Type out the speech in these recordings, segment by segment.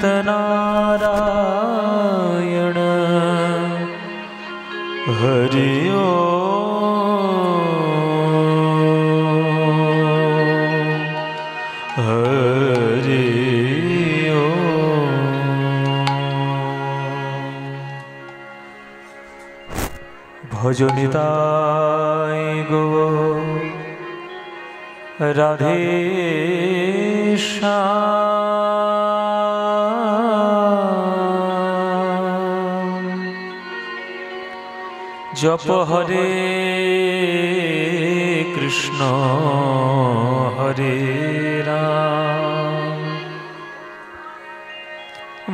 नारायण हरि ओम हरि ओम। भजनिताय गो राधे श्याम। जप हरे कृष्ण हरे राम।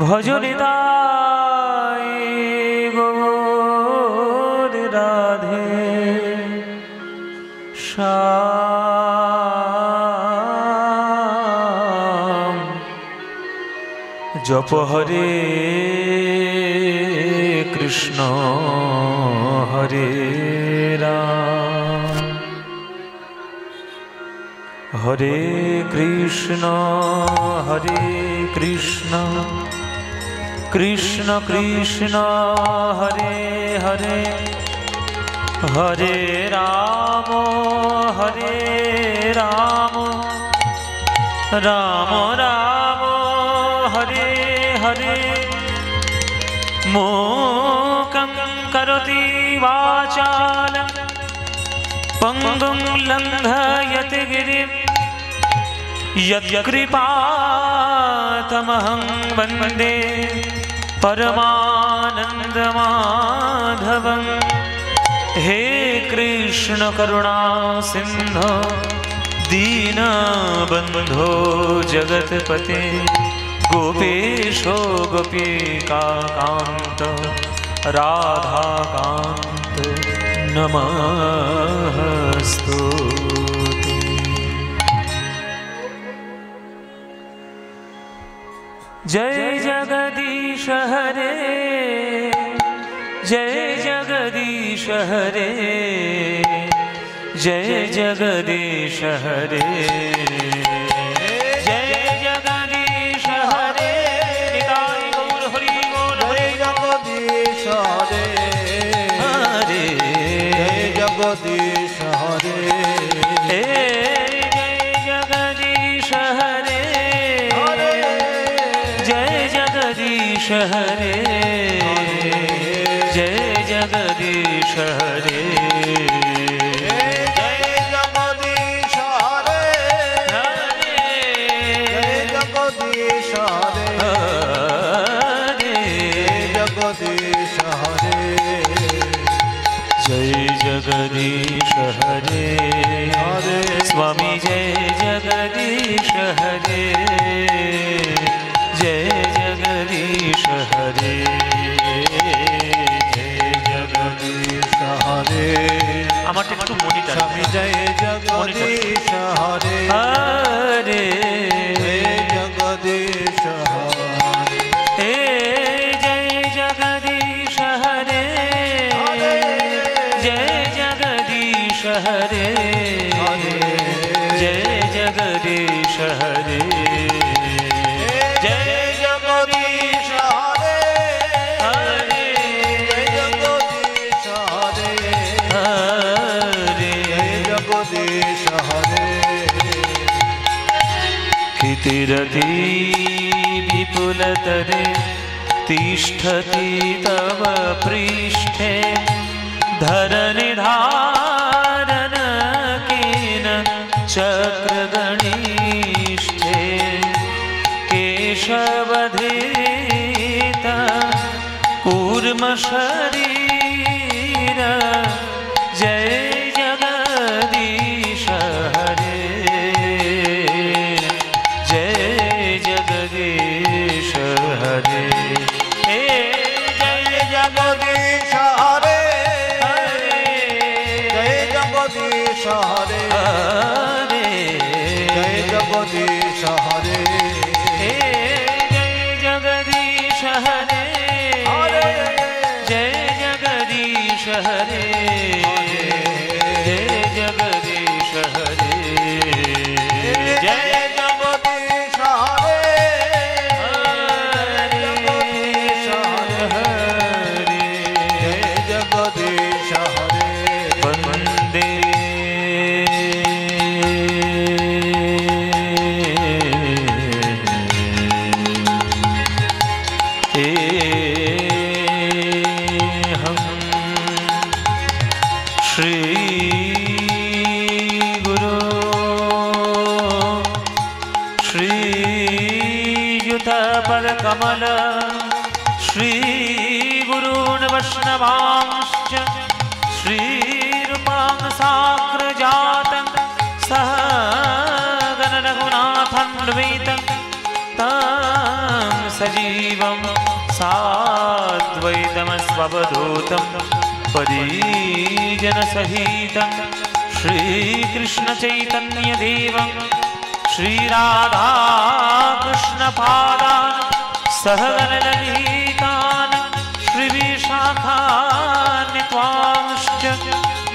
भजनिताय गौर राधे श्याम। जप हरे कृष्ण हरे राम। हरे कृष्ण कृष्ण कृष्ण हरे हरे हरे राम राम राम हरे हरे। मूकं करोति वाचालं पंगुं लंघयति गिरिं यत्कृपातमहं वन्दे परमानन्दमाधवं। हे कृष्ण करुणा सिंधो दीनबन्धो जगत्पते गोपेशो गोपिकान्त राधाकान्त नमस्तुते। जय जगदीश हरे जय जगदीश हरे जय जगदीश हरे जय जगदीश हरे। निताय गौर हरि बोल। जय जगदीश हरे हरे जय जगदीश हरे जय जगदीश हरे जय जगदीश हरे जय जगदीश हरे जय जगदीश हरे जय जगदीश हरे जगदीश हरे जय जगदीश हरे हरे। स्वामी जय जगदीश हरे जय जगदीश हरे हरे। আমার একটু মনিটর। স্বামী জয় জগদীশ হরে হরে জগদীশ হরে জয় জগদীশ হরে জয় জগদীশ হরে জয় জগদীশ হরে জয় জগদীশ হরে क्षितिरति विपुलतरे तिष्ठति तव पृष्ठे धरणिधारन केन चक्रगणिष्ठे केशवधृत कूर्मशरीर जय जगदीश हरे जय जगदीश हरे जय जगदीश हरे जय जगदीश हरे जय जगदीश हरे जय जगदीश हरे जय जगदीश हरे जय जगदीश हरे जय जगदीश हरे श्रीयुत पदकमल श्रीगुरून् वैष्णवांश्च श्रीरूपां साग्रजातं सह गण रघुनाथान्वितं तं सजीवं साद्वैतमस्ववधूतं परिजनसहितं श्रीकृष्णचैतन्यदेवं श्रीराधाकृष्णपादान् सहगणललितान् श्रीविशाखान्वितांश्च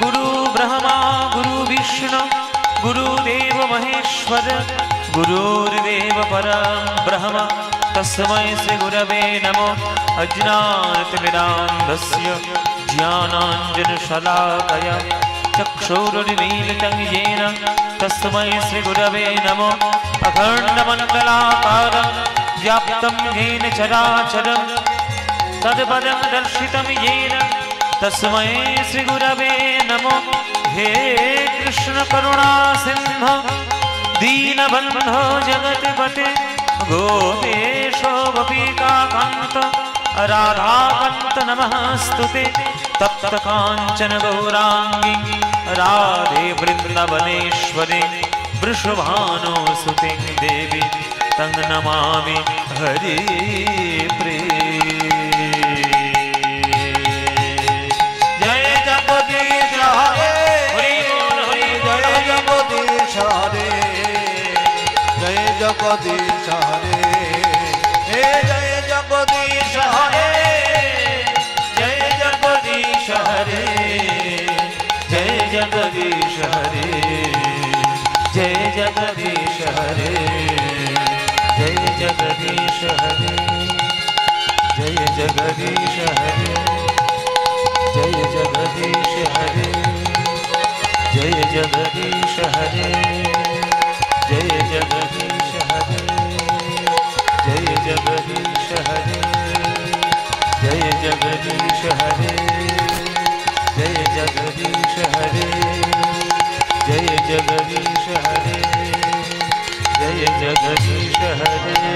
गुरुब्रह्मा गुरुविष्णु गुरुदेव महेश्वर गुरुर्देव परं ब्रह्म तस्मै श्रीगुरवे नमो अज्ञानतिमिरान्धस्य ज्ञानाञ्जनशलाकया चक्षुरुन्मीलितं येन तस्मै श्रीगुरवे नमो अखण्डमण्डलाकारं व्याप्तं येन चराचरं तत्पदं दर्शितं येन तस्मै श्रीगुरवे नमो हे कृष्ण करुणा सिंह दीनबन्धो जगत्पते गोपेशो गोपिकान्त राधाकान्त नमस्तुते तप्त काञ्चन गौरांगी राधे वृन्दावनेश्वरी वृषभानुसुते देवी तं नमामि हरि जय जगदीश हरे हरि जय जगदीश हरे जय जगदीश हरे हे जय जगदीश हरे जय जगदीश हरे जय जगदीश हरे जय जगदीश हरे जय जगदीश हरे जय जगदीश हरे जय जगदीश हरे जय जगदीश हरे जय जगदीश हरे जय जगदीश हरे जय जगदीश हरे जय जगदीश हरे जय जगदीश हरे जय जगदीश हरे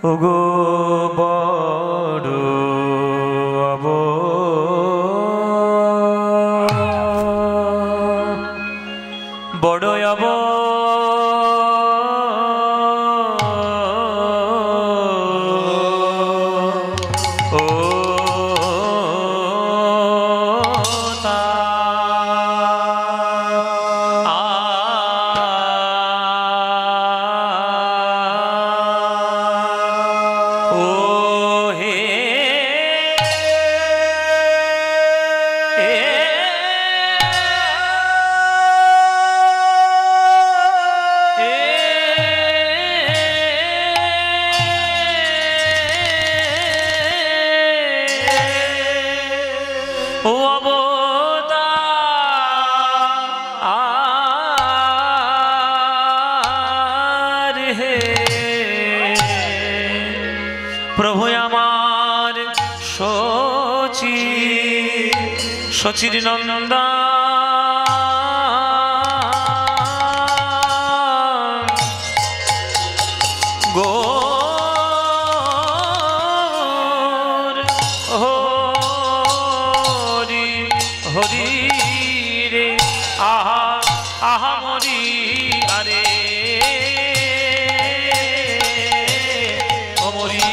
ওগো বড় বড় শচীর নন্দন গোর হরি হরি রে আহা আহা মরি আরে ও মরি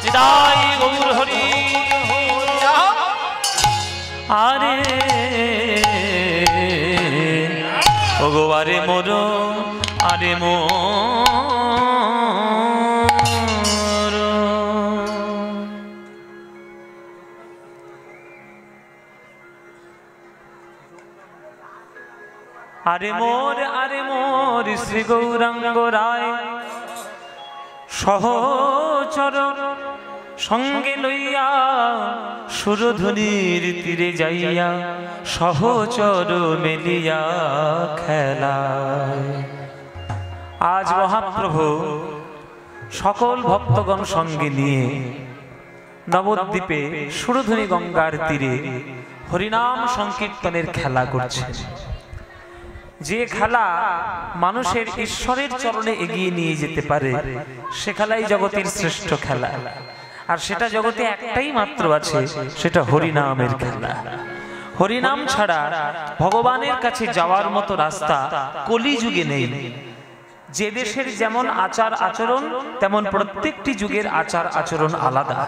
হৃদয় গৌর হরি। আরে ওগো আরে মোর, আরে মোর, আরে মোর, আরে মোর শ্রী গৌরাঙ্গ রায় সহচর সঙ্গে লইয়া সুরধুনির তীরে যাইয়া সহচর মেলিয়া খেলায়। আজ মহাপ্রভু সকল ভক্তগণ সঙ্গে নিয়ে নবদ্বীপে সুরধুনি গঙ্গার তীরে হরিনাম সংকীর্তনের খেলা করছে। যে খেলা মানুষের ঈশ্বরের চরণে এগিয়ে নিয়ে যেতে পারে সে খেলাই জগতের শ্রেষ্ঠ খেলা। আর সেটা জগতে একটাই মাত্র আছে, সেটা হরিনামের খেলা। হরিনাম ছাড়া ভগবানের কাছে যাওয়ার মতো রাস্তা কলিযুগে নেই। যে দেশের যেমন আচার আচরণ তেমন প্রত্যেকটি যুগের আচার আচরণ আলাদা।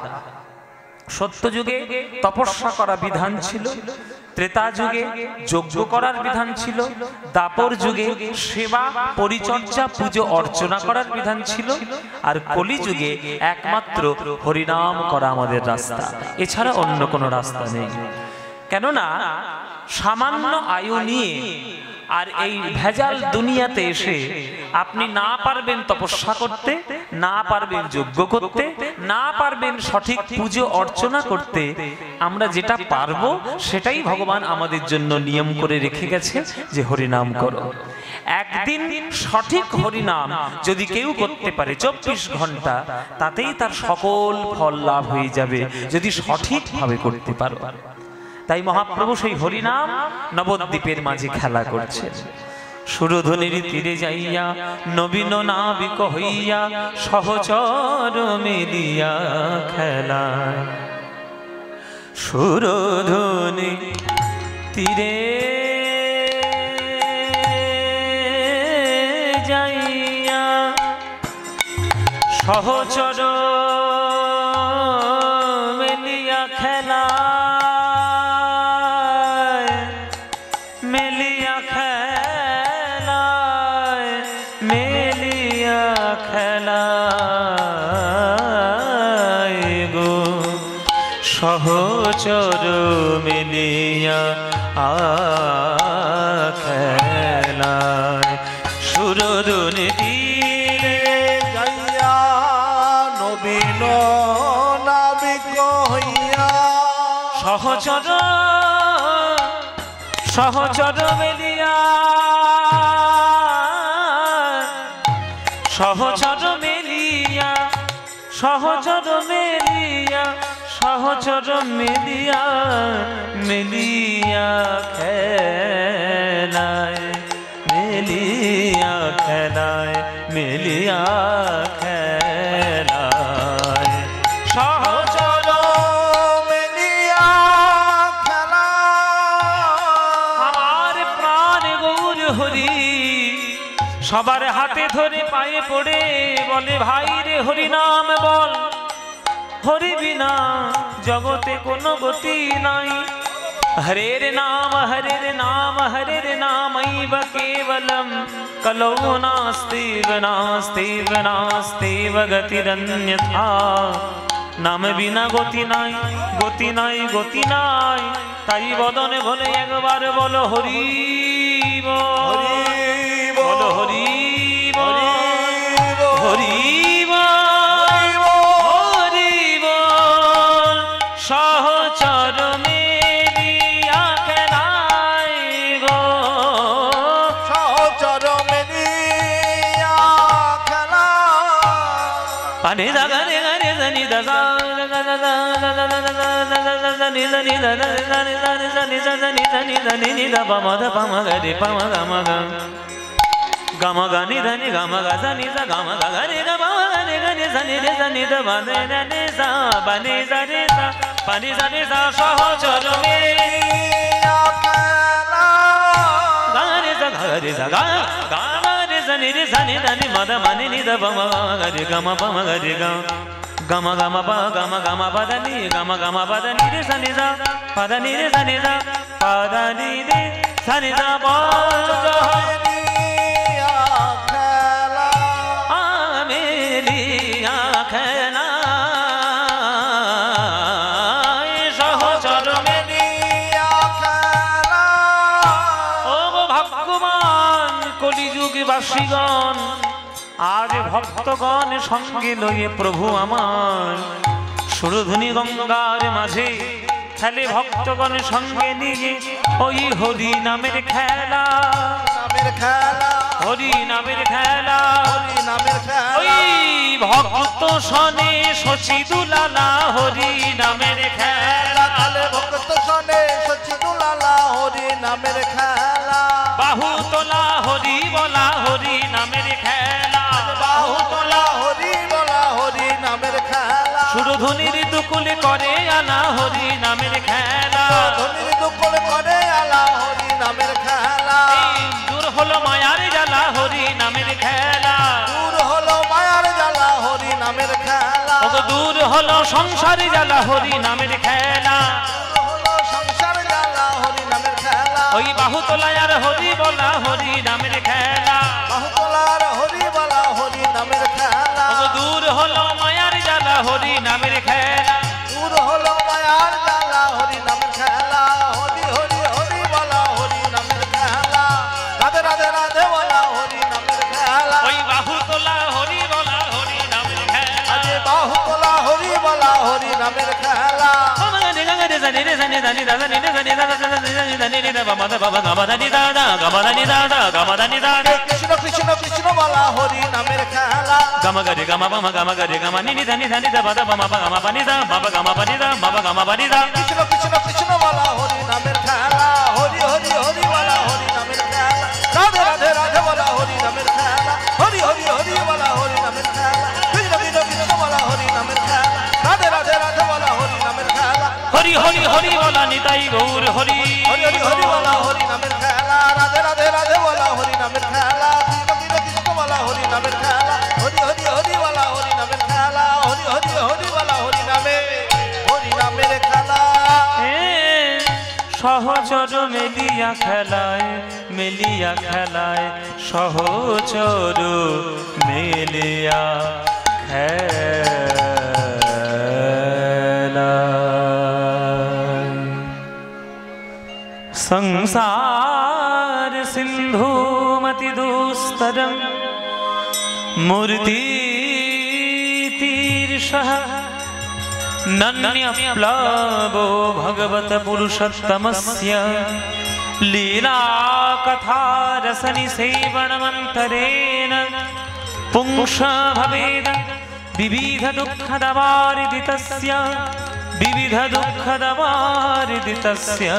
সত্য যুগে তপস্যা করা বিধান ছিল, ত্রেতা যুগে যজ্ঞ করার বিধান ছিল, দাপর যুগে সেবা পরিচর্যা পুজো অর্চনা করার বিধান ছিল, আর কলি যুগে একমাত্র হরিনাম করা আমাদের রাস্তা, এছাড়া অন্য কোনো রাস্তা নেই। কেননা সামান্য আয়ু নিয়ে আর এই ভেজাল দুনিয়াতে এসে আপনি না পারবেন তপস্যা করতে, না পারবেন যজ্ঞ করতে, না পারবেন সঠিক পুজো অর্চনা করতে। আমরা যেটা পারবো সেটাই ভগবান আমাদের জন্য নিয়ম করে রেখে গেছে যে হরিনাম করো। একদিন সঠিক হরিনাম যদি কেউ করতে পারে 24 ঘন্টা, তাতেই তার সকল ফল লাভ হয়ে যাবে যদি সঠিকভাবে করতে পারো। তাই মহাপ্রভু সেই হরিনাম নবদ্বীপের মাঝে খেলা করছে। সুরধুনির তীরে যাইয়া নবীন নাবিক হইয়া সহচর মেলিয়া খেলা। সুরধুনি তীরে যাইয়া সহচর মেলিয়া খেলা, মেলিয়া খেলায়, মেলিয়া খেলায় গো সহচর মেলিয়া খেলায়। সুরধুনি তীরে যাইয়া নবীন নাবিক হইয়া সহচর, সহচর মেলিয়া, সহচর মেলিয়া, সহচর মেলিয়া, সহচর মেলিয়া, মেলিয়া খেলায়, মেলিয়া খেলায়, মেলিয়া খেলায়। সহচর মেলিয়া খেলা। আমার প্রাণ গৌর হরি সবার হাতে ধরে পায়ে পড়ে বলে, ভাই রে হরিনাম বল, হরি বিনা জগতে কোনো গতি নাই। হরের নাম, হরের নাম, হরের নামৈব কেবলম কলৌ নাস্তিব, নাস্তিব, নাস্তিব গতিরন্যথা। নাম বিনা গতি নাই, গতি নাই, গতি নাই। তাই বদনে বলে একবার বলো হরি বল, বলো হরি বল, হরি বল, হরি বল। সহচর মেলিয়া খেলায় গো, সহচর মেলিয়া খেলা। পানি দাগারে গারে জানি দাদা জানি জানি দাদা জানি জানি জানি জানি জানি জানি নিদা পামা দা পামা গারে পামা গামা গা গামা গানি ধানি গামা গা জানি যা গামা গা গারে গা পামা গারে গারে জানি রে জানি দা বাদে রে সা বানি জারে সা পানি জানি সা। সহচর মেলিয়া খেলা। গারে যা গারে যা গা গা রে জানি রে জানি জানি মাদা মানি নিদা পামা গারে গামা পামা গারে গা gama gama pa gama gama pada ni re sa ni sa pada ni re sa ni sa pada ni re sa ni sa pa মেলিয়া খেলা মেলিয়া খেলা সহচর মেলিয়া খেলা ও ভগবান কলিযুগ বাসীগণ আর ভক্তগণ সঙ্গে লইয়ে প্রভু আমার সুরধুনি গঙ্গার মাঝে খেলে ভক্তগণ সঙ্গে নিয়ে ওই হরি নামের খেলা নামের খেলা হরি নামের খেলা হরি নামের খেলা ওই ভক্ত সনে শচী দুলালা হরি নামের খেলা খেলে ভক্ত সনে সচি দুলালা হরি নামের খেলা বাহু তোলা হরি বলা হরি নামের খেলা বাহু তোলা হরি বলা হরি নামের খেলা সুরধুনির দুকুল করে আনা হরি নামের খেলা ধনির দুকুল করে আলা হরি নামের খেলা এই দূর হলো মায়ার জ্বালা হরি নামের খেলা দূর হলো মায়ার জ্বালা হরি নামের খেলা ও দূর হলো সংসার জ্বালা হরি নামের খেলা দূর হলো সংসার জ্বালা হরি নামের খেলা ওই বাহু তোলায়ার হরি বলা হরি নামের খেলা বাহু তোলার হরি বলা হরি নামের খেলা ও দূর হলো মায়ার জ্বালা হরি নামের খেলা দূর হলো মায়ার জ্বালা হরি নামের খেলা হরি হরি হরি বলা হরি নামের খেলা রাধে রাধে রাধে বলা হরি নামের খেলা ওই বাহু তোলা হরি বলা হরি নামের খেলা আজে বাহু তোলা হরি বলা হরি নামের খেলা কৃষ্ণ কৃষ্ণ কৃষ্ণ বলা হরি নামের খেলা কৃষ্ণ কৃষ্ণ কৃষ্ণ বলা হরি নামের খেলা হরি হরি হরি বলা হরি নামের খেলা রাধে রাধে রাধে বলা হরি নামের খেলা হরি হরি হরি বলা হরি নামের খেলা কৃষ্ণ কৃষ্ণ কৃষ্ণ বলা হরি নামের খেলা রাধে রাধে রাধে বলা হরি নামের খেলা হরি হরি হরি বলা নিতাই গৌর হরি হরি হরি হরি বলা হরি নামের খেলা রাধে রাধে রাধে বলা হরি নামের খেলা কৃষ্ণ কৃষ্ণ কৃষ্ণ বলা হরি নামের খেলা হরি হরি হরি বলা হরি নামের খেলা হরি হরি হরি বলা হরি নামের খেলা সহচর মেলিয়া খেলায় সহচর মেলিয়া খেলায় সংসার সিন্ধু মতি দুস্তরম মূর্তি तीर्षः नन्यप्लवो भगवत पुरुषोत्तमस्य लीला कथा रसनिसेवनमन्तरेण पुंस भवेद विविध दुःखदवारिदितस्य विविध दुःखदवारिदितस्य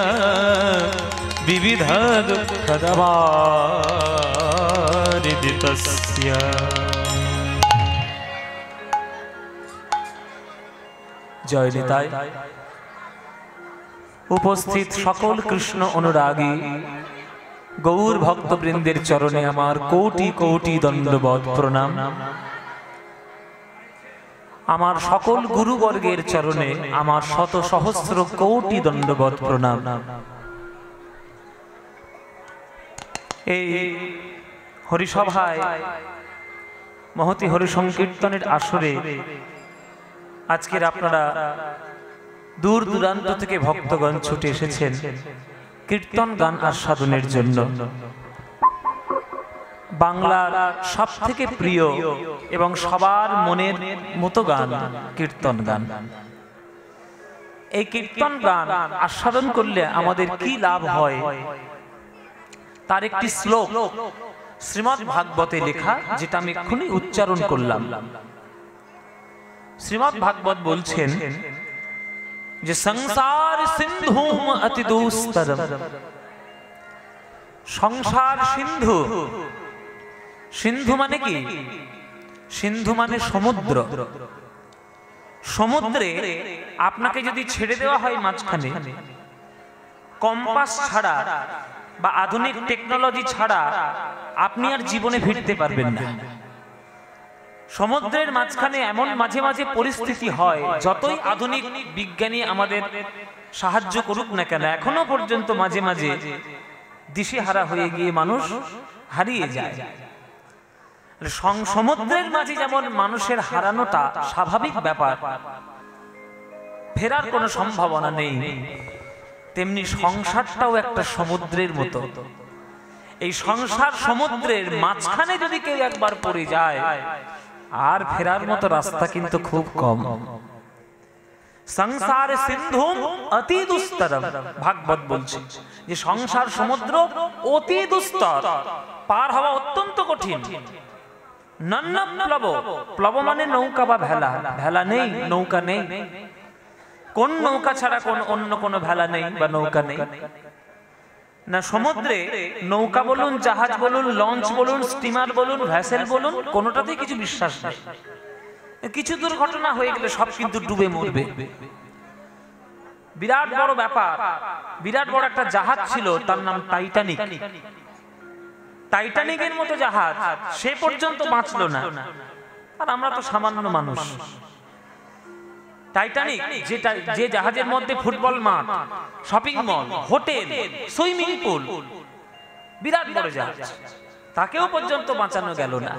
विविध दुःखदवारिदितस्य। জয় নিতাই। উপস্থিত সকল কৃষ্ণ অনুরাগী গৌর ভক্তবৃন্দের চরণে আমার কোটি কোটি দণ্ডবৎ প্রণাম। আমার সকল গুরুবর্গের চরণে আমার শত সহস্র কোটি দণ্ডবৎ প্রণাম। এই হরিসভায় মহতি হরি সংকীর্তনের আসরে আজকের আপনারা দূর দূরান্ত থেকে ভক্তগণ ছুটে এসেছেন কীর্তন গান আস্বাদনের জন্য। বাংলার সবথেকে প্রিয় এবং সবার মনের মতো গান কীর্তন গান। এই কীর্তন গান আস্বাদন করলে আমাদের কি লাভ হয় তার একটি শ্লোক শ্রীমদ্ ভাগবতে লেখা, যেটা আমি এক্ষুনি উচ্চারণ করলাম। শ্রীমদ্ ভাগবত বলছেন যে সংসার সিন্ধুম অতি দুস্তরম। সংসার সিন্ধু, সিন্ধু মানে কি? সিন্ধু মানে সমুদ্র। সমুদ্রে আপনাকে যদি ছেড়ে দেওয়া হয় মাঝখানে, কম্পাস ছাড়া বা আধুনিক টেকনোলজি ছাড়া আপনি আর জীবনে ফিরতে পারবেন না। সমুদ্রের মাঝখানে এমন মাঝে মাঝে পরিস্থিতি হয়, যতই আধুনিক বিজ্ঞানী আমাদের সাহায্য করুক না কেন, এখনো পর্যন্ত মাঝে মাঝে দিশেহারা হয়ে গিয়ে মানুষ হারিয়ে যায়। সমুদ্রের মাঝে যেমন মানুষের হারানোটা স্বাভাবিক ব্যাপার, ফেরার কোনো সম্ভাবনা নেই, তেমনি সংসারটাও একটা সমুদ্রের মতো। এই সংসার সমুদ্রের মাঝখানে যদি কেউ একবার পড়ে যায়, আর ফেরার মতো রাস্তা কিন্তু খুব কম। সংসার সিন্ধু অতি দুস্তরম, ভাগবত বলছে যে সংসার সমুদ্র অতি দুস্তর, পার হওয়া অত্যন্ত কঠিন। নন্ন প্লব, প্লব মানে নৌকা বা ভেলা, ভেলা নেই, নৌকা নেই। কোন নৌকা ছাড়া কোন অন্য কোনো ভেলা নেই বা নৌকা নেই না। সমুদ্রে নৌকা বলুন, জাহাজ বলুন, লঞ্চ বলুন, স্টিমার বলুন, ভ্যাসেল বলুন, কোনোটাতেই কিছু বিশ্বাস নেই। কিছু দুর্ঘটনা হয়ে গেলে সব কিন্তু ডুবে মরবে। বিরাট বড় ব্যাপার, বিরাট বড় একটা জাহাজ ছিল, তার নাম টাইটানিক। টাইটানিকের মতো জাহাজ সে পর্যন্ত বাঁচলো না, আর আমরা তো সামান্য মানুষ। টাইটানিক যে জাহাজের মধ্যে ফুটবল মাঠ, shopping mall, hotel, swimming pool, বিরাট বড় জাহাজ, তাকেও পর্যন্ত বাঁচানো গেল না।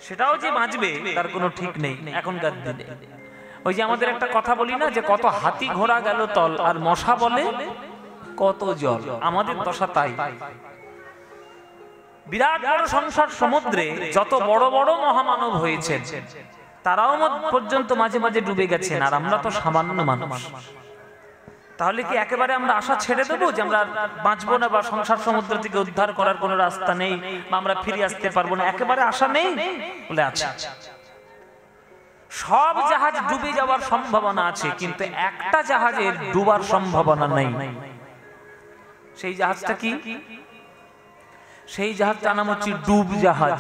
সেটাও যে বাঁচবে তার কোনো ঠিক নেই এখনকার দিনে। ওই যে আমাদের একটা কথা বলি না, যে কত হাতি ঘোড়া গেল তল, আর মশা বলে কত জল। আমাদের দশা তাই। বিরাট বড় সংসার সমুদ্রে যত বড় বড় মহামানব হয়েছেন, তারাও পর্যন্ত মাঝে মাঝে ডুবে গেছেন, আর আমরা তো সামান্য মানুষ। তাহলে কি একেবারে আমরা আশা ছেড়ে দেবো যে আমরা বাঁচবো না, বা সংসার সমুদ্র থেকে উদ্ধার করার কোনো রাস্তা নেই, বা আমরা ফিরে আসতে পারবো না? একেবারে আশা নেই বলে আছে। সব জাহাজ ডুবে যাওয়ার সম্ভাবনা আছে, কিন্তু একটা জাহাজের ডুবার সম্ভাবনা নেই। সেই জাহাজটা কি? সেই জাহাজটার নাম হচ্ছে ডুব জাহাজ।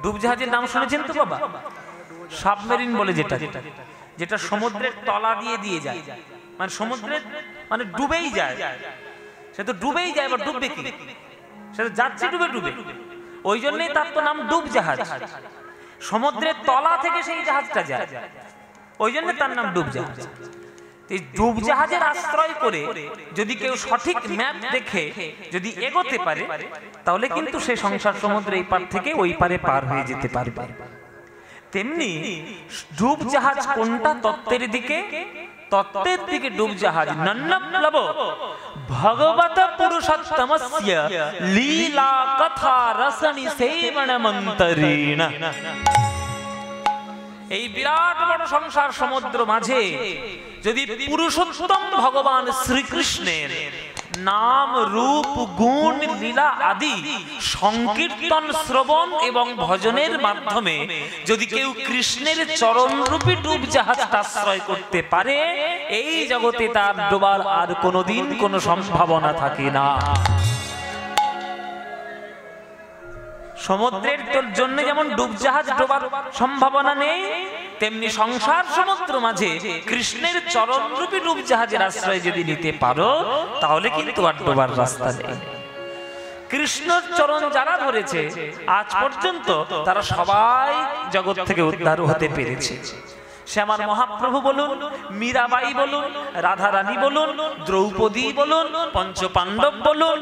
ডুব জাহাজের নাম শুনেছেন তো বাবা? সাবমেরিন বলে যেটা, যেটা সমুদ্রের তলা দিয়ে দিয়ে যায়, মানে সমুদ্রের মানে ডুবেই যায়। সে তো ডুবেই যায়, এবার ডুববে কি? সে তো যাচ্ছে ডুবে ডুবে, ওই জন্যই তার তো নাম ডুব জাহাজ। সমুদ্রের তলা থেকে সেই জাহাজটা যায়, ওই জন্য তার নাম ডুব জাহাজ। এই ডুব জাহাজের আশ্রয় করে যদি কেউ সঠিক ম্যাপ দেখে যদি এগোতে পারে, তাহলে কিন্তু সে সংসার সমুদ্রে এই পার থেকে ওই পারে পার হয়ে যেতে পারবে। তেমনি ডুব জাহাজ কোনটা? তত্ত্বের দিকে, তত্ত্বের দিকে ডুব জাহাজ। নন্নপ্লব ভগবত পুরুষোত্তমস্য লীলা কথা রসনি সেবন মন্তরেণ। এই বিরাট বড় সংসার সমুদ্র মাঝে যদি পুরুষোত্তম ভগবান শ্রীকৃষ্ণের নাম, রূপ, গুণ, লীলা আদি সংকীর্তন, শ্রবণ এবং ভজনের মাধ্যমে যদি কেউ কৃষ্ণের চরণরূপী ডুব জাহাজটা আশ্রয় করতে পারে, এই জগতে তার ডোবার আর কোনোদিন কোনো সম্ভাবনা থাকে না। সমুদ্রের জন্য যেমন ডুবজাহাজ ডোবার সম্ভাবনা নেই, তেমনি সংসার সমুদ্র মাঝে কৃষ্ণের চরণরূপী ডুবজাহাজের আশ্রয় যদি নিতে পারো, তাহলে কিন্তু আর ডোবার রাস্তা নেই। কৃষ্ণর চরণ যারা ধরেছে আজ পর্যন্ত, তারা সবাই জগৎ থেকে উদ্ধার হতে পেরেছে। শ্যামার মহাপ্রভু বলুন, মীরাবাই বলুন, রাধা রানী বলুন, দ্রৌপদী বলুন, পঞ্চপাণ্ডব বলুন,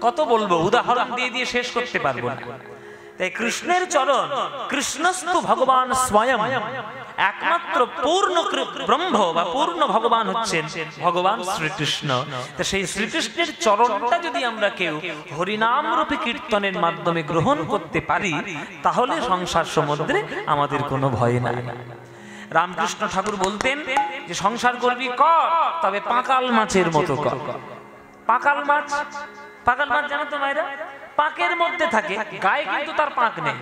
কত বলবো, উদাহরণ দিয়ে দিয়ে শেষ করতে পারবো না। তাই কৃষ্ণের চরণ, কৃষ্ণস্তু ভগবান স্বয়ং, একমাত্র পূর্ণ ব্রহ্ম বা পূর্ণ ভগবান হচ্ছেন ভগবান শ্রীকৃষ্ণ। তো সেই শ্রীকৃষ্ণের চরণটা যদি আমরা কেউ হরিনাম রূপী কীর্তনের মাধ্যমে গ্রহণ করতে পারি, তাহলে সংসার সমুদ্রে আমাদের কোনো ভয় নাই। রামকৃষ্ণ ঠাকুর বলতেন যে সংসার করবি কর, তবে পাকাল মাছের মতো কর। পাকাল মাছ, পাকাল মাছ জানো তো মায়েরা? পাকের মধ্যে থাকে, গায়ে কিন্তু তার পাক নেই।